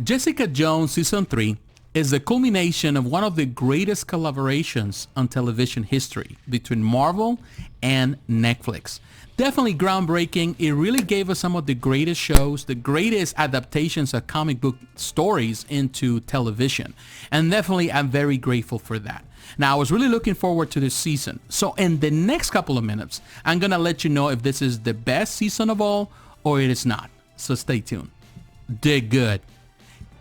Jessica Jones Season 3 is the culmination of one of the greatest collaborations on television history between Marvel and Netflix. Definitely groundbreaking. It really gave us some of the greatest shows, the greatest adaptations of comic book stories into television. And definitely I'm very grateful for that. Now, I was really looking forward to this season. So in the next couple of minutes, I'm going to let you know if this is the best season of all or it is not. So stay tuned. Did good.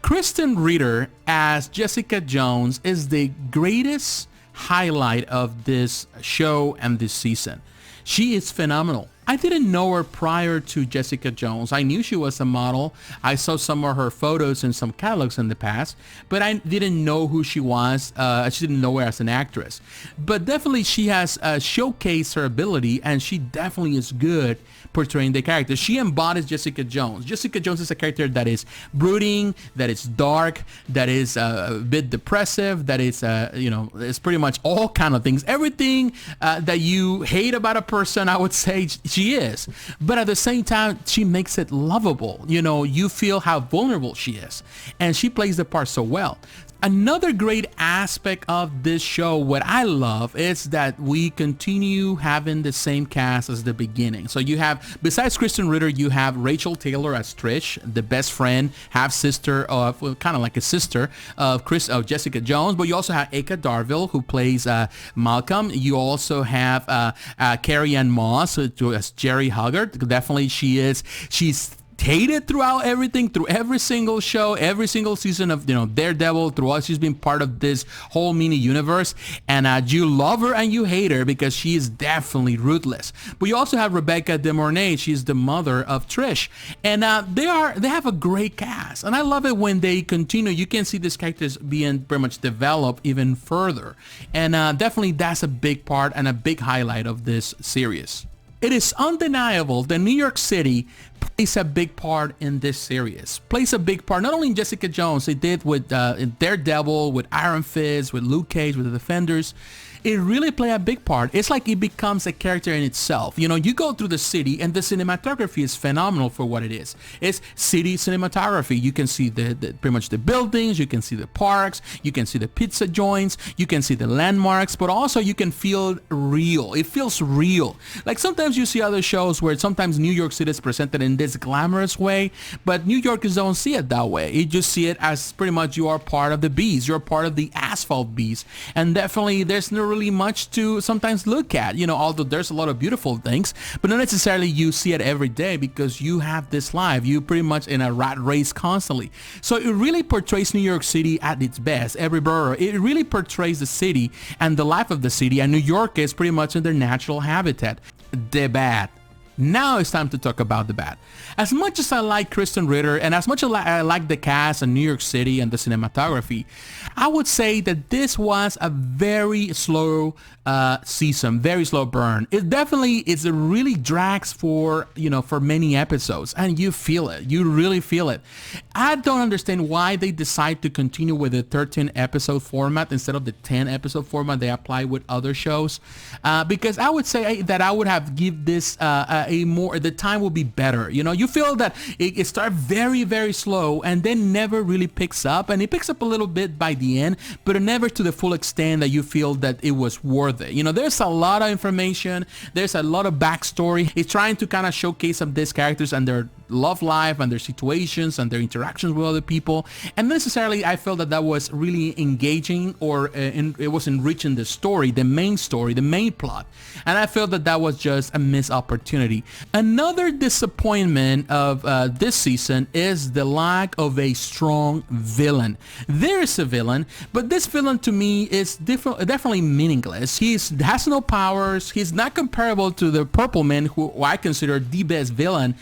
Kristen Ritter as Jessica Jones is the greatest highlight of this show and this season. She is phenomenal. I didn't know her prior to Jessica Jones. I knew she was a model. I saw some of her photos in some catalogs in the past, but I didn't know who she was. She didn't know her as an actress. But definitely she has showcased her ability, and she definitely is good portraying the character. She embodies Jessica Jones. Jessica Jones is a character that is brooding, that is dark, that is a bit depressive, that is, it's pretty much all kind of things. Everything that you hate about a person, I would say she is. But at the same time, she makes it lovable. You feel how vulnerable she is. And she plays the part so well. Another great aspect of this show, what I love, is that we continue having the same cast as the beginning. So you have, besides Kristen Ritter, you have Rachel Taylor as Trish, the best friend, half sister of, kind of like a sister of Jessica Jones. But you also have Eka Darville, who plays Malcolm. You also have Carrie Ann Moss as Jerry Hoggart. Definitely, she's hated throughout everything, through every single show, every single season of Daredevil. Throughout, she's been part of this whole mini universe, and you love her and you hate her because she is definitely ruthless. But you also have Rebecca De Mornay. She's the mother of Trish, and they have a great cast, and I love it when they continue. You can see these characters being pretty much developed even further, and definitely that's a big part and a big highlight of this series. It is undeniable that New York City plays a big part in this series. Plays a big part, not only in Jessica Jones, it did with Daredevil, with Iron Fist, with Luke Cage, with the Defenders. It really played a big part. It's like it becomes a character in itself. You go through the city, and the cinematography is phenomenal for what it is. It's city cinematography. You can see pretty much the buildings, you can see the parks, you can see the pizza joints, you can see the landmarks, but also you can feel real. It feels real. Like sometimes you see other shows where sometimes New York City is presented in this glamorous way, but New Yorkers don't see it that way. You just see it as pretty much you are part of the bees. You're part of the asphalt bees. And definitely there's no really much to sometimes look at, although there's a lot of beautiful things, but not necessarily you see it every day because you have this life. You pretty much in a rat race constantly. So it really portrays New York City at its best. Every borough, it really portrays the city and the life of the city, and New York is pretty much in their natural habitat. The bad. Now it's time to talk about the bad. As much as I like Kristen Ritter and as much as I like the cast and New York City and the cinematography, I would say that this was a very slow season, very slow burn. It definitely is. It really drags for many episodes, and you feel it. You really feel it. I don't understand why they decide to continue with the 13 episode format instead of the 10 episode format they apply with other shows. Because I would say that I would have give this the time will be better. You feel that it starts very, very slow and then never really picks up, and it picks up a little bit by the end, but never to the full extent that you feel that it was worth it. There's a lot of information, there's a lot of backstory. It's trying to kind of showcase some of these characters and their love life and their situations and their interactions with other people, and necessarily I felt that was really engaging, or it was enriching the story, the main plot, and I felt that was just a missed opportunity. Another disappointment of this season is the lack of a strong villain. There is a villain, but this villain to me is definitely meaningless. He has no powers. He's not comparable to the Purple Man, who I consider the best villain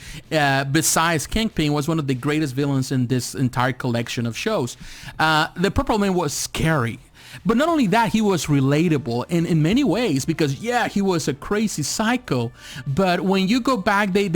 besides Kingpin. Was one of the greatest villains in this entire collection of shows. The Purple Man was scary. But not only that, he was relatable in many ways because, yeah, he was a crazy psycho. But when you go back, they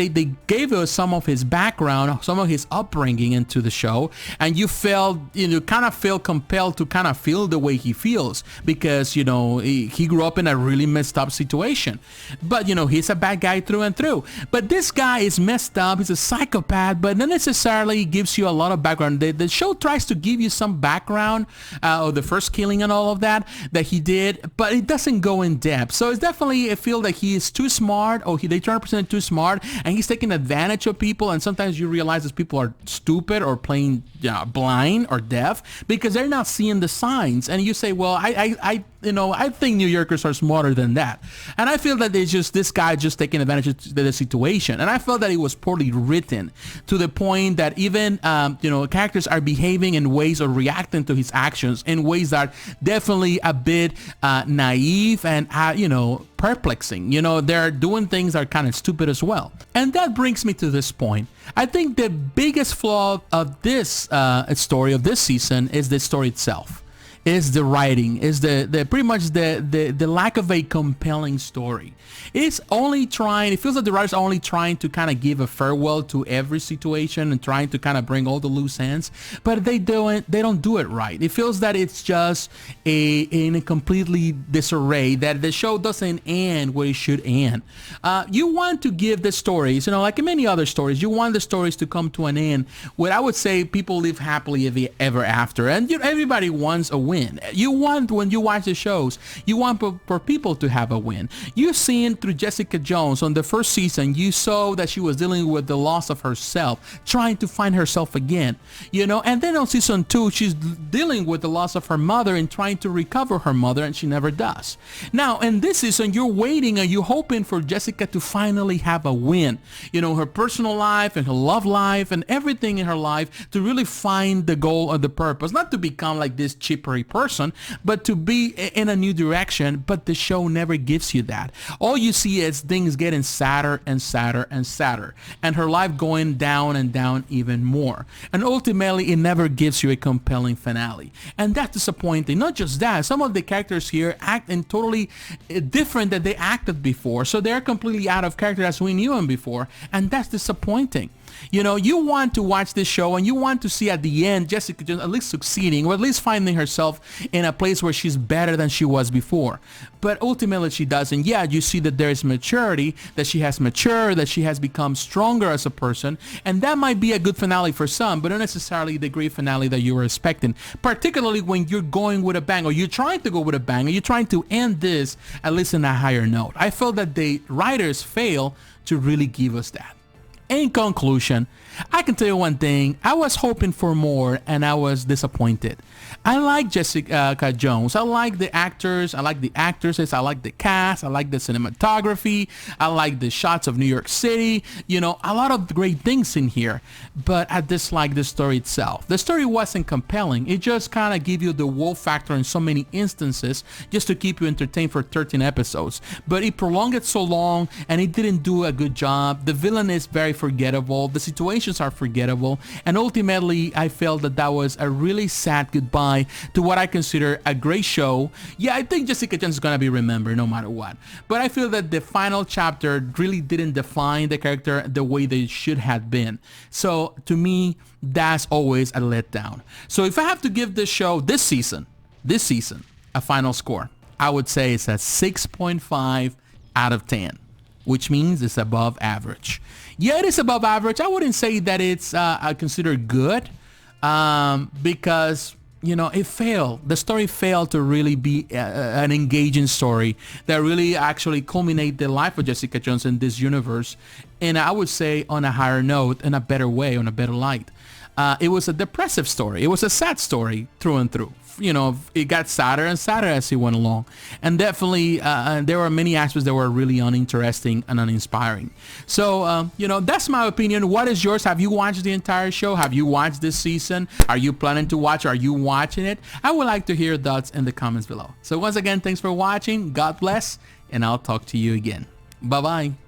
gave us some of his background, some of his upbringing into the show, and you felt, kind of feel compelled to kind of feel the way he feels because, he grew up in a really messed up situation. But, he's a bad guy through and through. But this guy is messed up. He's a psychopath, but not necessarily gives you a lot of background. The show tries to give you some background of the first killing and all of that he did, but it doesn't go in depth. So it's definitely, I feel that he is too smart, or they try to present too smart, and he's taking advantage of people. And sometimes you realize that people are stupid or plain blind or deaf because they're not seeing the signs. And you say, well, I think New Yorkers are smarter than that. And I feel that it's just this guy just taking advantage of the situation. And I felt that it was poorly written to the point that even, characters are behaving in ways or reacting to his actions in ways that are definitely a bit naive and, perplexing. They're doing things that are kind of stupid as well. And that brings me to this point. I think the biggest flaw of this story of this season is the story itself. Is the writing, is the pretty much the lack of a compelling story. It feels like the writers are only trying to kind of give a farewell to every situation and trying to kind of bring all the loose ends, but they don't do it right. It feels that it's just in a completely disarray, that the show doesn't end where it should end. You want to give the stories, like in many other stories, you want the stories to come to an end where I would say people live happily ever after, and everybody wants a win. You want, when you watch the shows, you want for people to have a win. You've seen through Jessica Jones on the first season, you saw that she was dealing with the loss of herself, trying to find herself again, and then on season 2, she's dealing with the loss of her mother and trying to recover her mother, and she never does. Now, in this season, you're waiting and you're hoping for Jessica to finally have a win, her personal life and her love life and everything in her life, to really find the goal or the purpose, not to become like this chippery person, but to be in a new direction. But the show never gives you that. All you see is things getting sadder and sadder and sadder, and her life going down and down even more. And ultimately, it never gives you a compelling finale. And that's disappointing. Not just that, some of the characters here act in totally different than they acted before. So they're completely out of character as we knew them before. And that's disappointing. You want to watch this show and you want to see at the end Jessica Jones at least succeeding, or at least finding herself in a place where she's better than she was before. But ultimately she doesn't. Yeah, you see that there is maturity, that she has matured, that she has become stronger as a person, and that might be a good finale for some, but not necessarily the great finale that you were expecting, particularly when you're going with a bang, or you're trying to go with a bang, or you're trying to end this at least in a higher note. I felt that the writers fail to really give us that. In conclusion, I can tell you one thing. I was hoping for more and I was disappointed. I like Jessica Jones. I like the actors. I like the actresses. I like the cast. I like the cinematography. I like the shots of New York City. A lot of great things in here. But I dislike the story itself. The story wasn't compelling. It just kind of gave you the wow factor in so many instances just to keep you entertained for 13 episodes. But it prolonged it so long and it didn't do a good job. The villain is very forgettable. The situations are forgettable. And ultimately, I felt that was a really sad goodbye to what I consider a great show. Yeah, I think Jessica Jones is going to be remembered no matter what. But I feel that the final chapter really didn't define the character the way they should have been. So to me, that's always a letdown. So if I have to give this show this season, a final score, I would say it's a 6.5 out of 10, which means it's above average. Yeah, it is above average. I wouldn't say that it's considered good because it failed. The story failed to really be an engaging story that really actually culminate the life of Jessica Jones in this universe. And I would say on a higher note, in a better way, on a better light. It was a depressive story. It was a sad story through and through. It got sadder and sadder as it went along. And definitely, there were many aspects that were really uninteresting and uninspiring. So, that's my opinion. What is yours? Have you watched the entire show? Have you watched this season? Are you planning to watch? Are you watching it? I would like to hear your thoughts in the comments below. So once again, thanks for watching. God bless, and I'll talk to you again. Bye-bye.